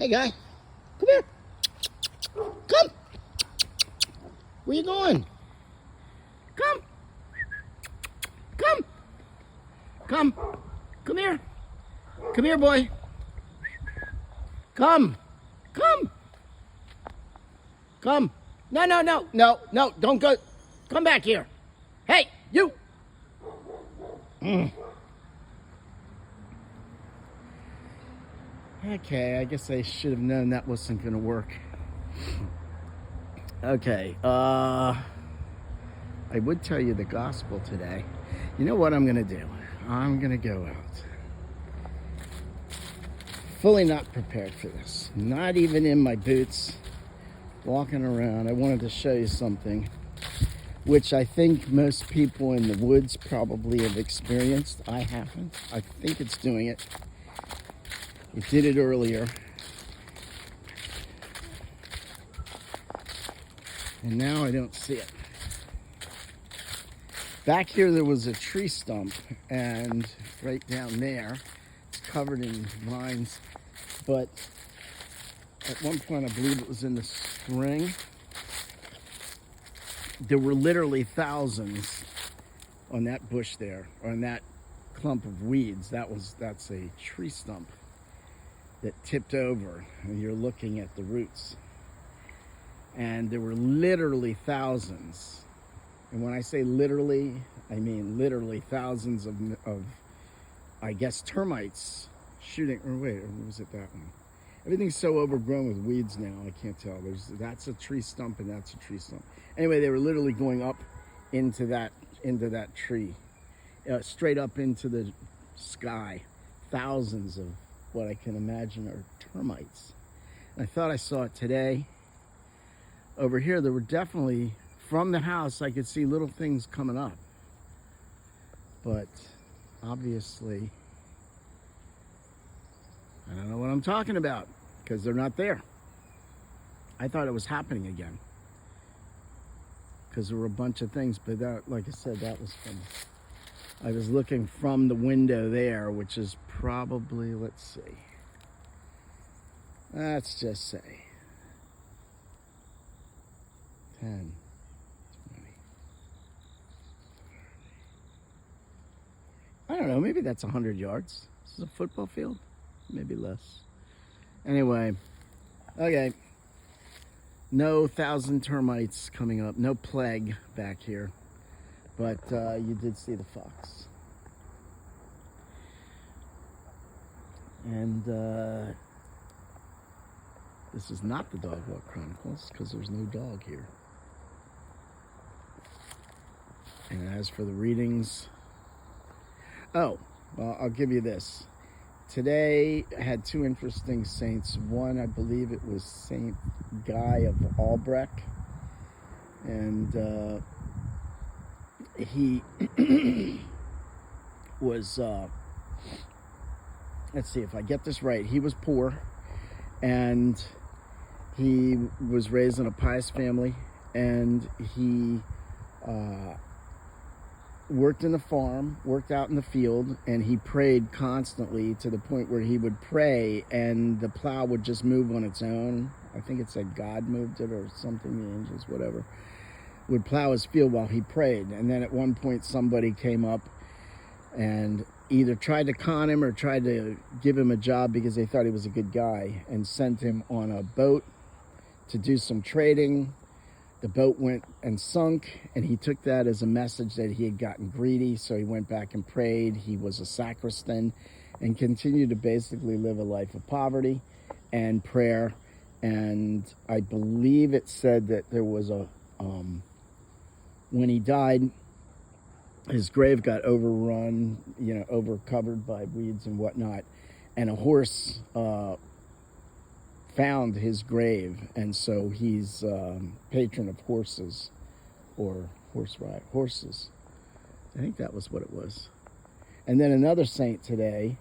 Hey, guy. Come here. Come. Where you going? Come. Come. Come. Come here. Come here, boy. Come. Come. Come. No, no, no, no, no. Don't go. Come back here. Hey, you. Okay, I guess I should have known that wasn't going to work. Okay, I would tell you the gospel today. You know what I'm going to do? I'm going to go out. Fully not prepared for this. Not even in my boots. Walking around. I wanted to show you something, which I think most people in the woods probably have experienced. I haven't. I think it's doing it. It did it earlier. And now I don't see it. Back here there was a tree stump, and right down there it's covered in vines. But at one point, I believe it was in the spring, there were literally thousands on that bush there, on that clump of weeds. That's a tree stump that tipped over, and you're looking at the roots. And there were literally thousands. And when I say literally, I mean literally thousands of I guess, termites shooting. Or wait, or was it that one? Everything's so overgrown with weeds now, I can't tell. That's a tree stump and that's a tree stump. Anyway, they were literally going up into that tree, straight up into the sky. Thousands of what I can imagine are termites. And I thought I saw it today. Over here, there were definitely, from the house, I could see little things coming up. But obviously, I don't know what I'm talking about because they're not there. I thought it was happening again because there were a bunch of things, but that, like I said, that was from, I was looking from the window there, which is probably, let's see, let's just say 10, 20, 30. I don't know, maybe that's 100 yards. This is a football field. Maybe less. Anyway, okay. No 1,000 termites coming up. No plague back here. But you did see the fox. And this is not the Dog Walk Chronicles because there's no dog here. And as for the readings, oh, well, I'll give you this. Today I had two interesting saints. One, I believe it was Saint Guy of Albrecht, and he was, let's see if I get this right, he was poor, and he was raised in a pious family, and he worked in the farm, worked out in the field, and he prayed constantly to the point where he would pray and the plow would just move on its own. I think it said God moved it or something, the angels, whatever, would plow his field while he prayed. And then at one point somebody came up and either tried to con him or tried to give him a job because they thought he was a good guy and sent him on a boat to do some trading. The boat went and sunk, and he took that as a message that he had gotten greedy, so he went back and prayed. He was a sacristan and continued to basically live a life of poverty and prayer. And I believe it said that there was a, when he died, his grave got overrun, overcovered by weeds and whatnot, and a horse found his grave, and so he's patron of horses, or horses. I think that was what it was. And then another saint today,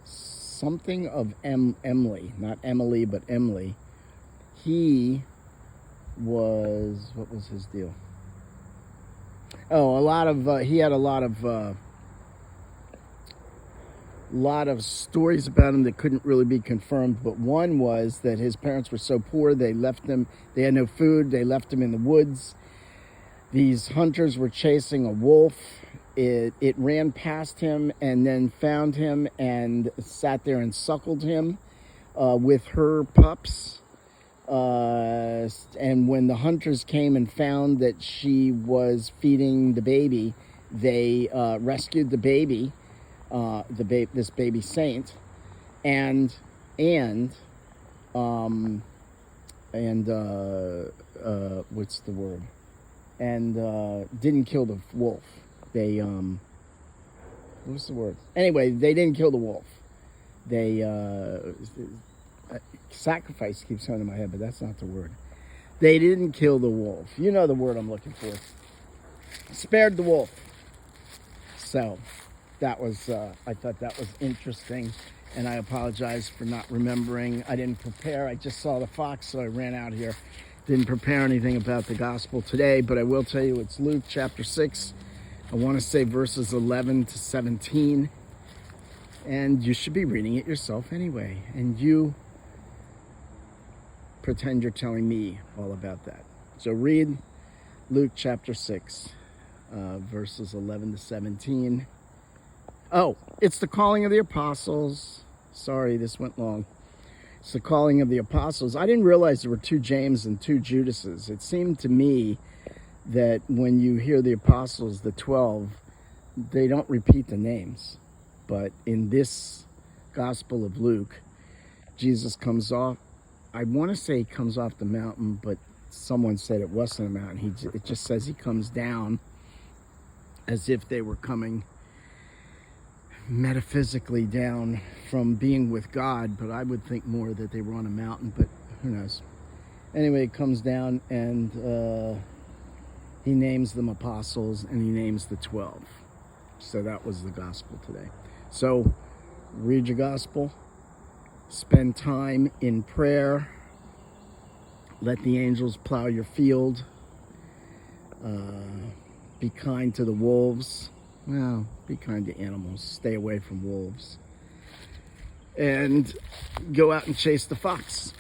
something of Emily, not Emily, but Emily. He was, what was his deal? Oh, he had a lot of lot of stories about him that couldn't really be confirmed, but one was that his parents were so poor they left him, they had no food, they left him in the woods. These hunters were chasing a wolf. It ran past him and then found him and sat there and suckled him with her pups. And when the hunters came and found that she was feeding the baby, they rescued the baby, this baby saint, and what's the word? And didn't kill the wolf. They what's the word? Anyway, they didn't kill the wolf. They sacrifice keeps coming to my head, but that's not the word. They didn't kill the wolf. You know the word I'm looking for. Spared the wolf. So that was, I thought that was interesting, and I apologize for not remembering. I didn't prepare. I just saw the fox, so I ran out here. Didn't prepare anything about the gospel today, but I will tell you it's Luke chapter 6. I want to say verses 11 to 17. And you should be reading it yourself anyway. And you pretend you're telling me all about that. So read Luke chapter 6, verses 11 to 17. Oh, it's the calling of the apostles. Sorry, this went long. It's the calling of the apostles. I didn't realize there were 2 James and 2 Judases. It seemed to me that when you hear the apostles, the 12, they don't repeat the names. But in this Gospel of Luke, Jesus comes off, I want to say he comes off the mountain, but someone said it wasn't a mountain. It just says he comes down as if they were coming metaphysically down from being with God, but I would think more that they were on a mountain, but who knows. Anyway, it comes down and he names them apostles and he names the 12. So that was the gospel today. So read your gospel, spend time in prayer, let the angels plow your field, be kind to the wolves. Well, be kind to animals, stay away from wolves, and go out and chase the fox.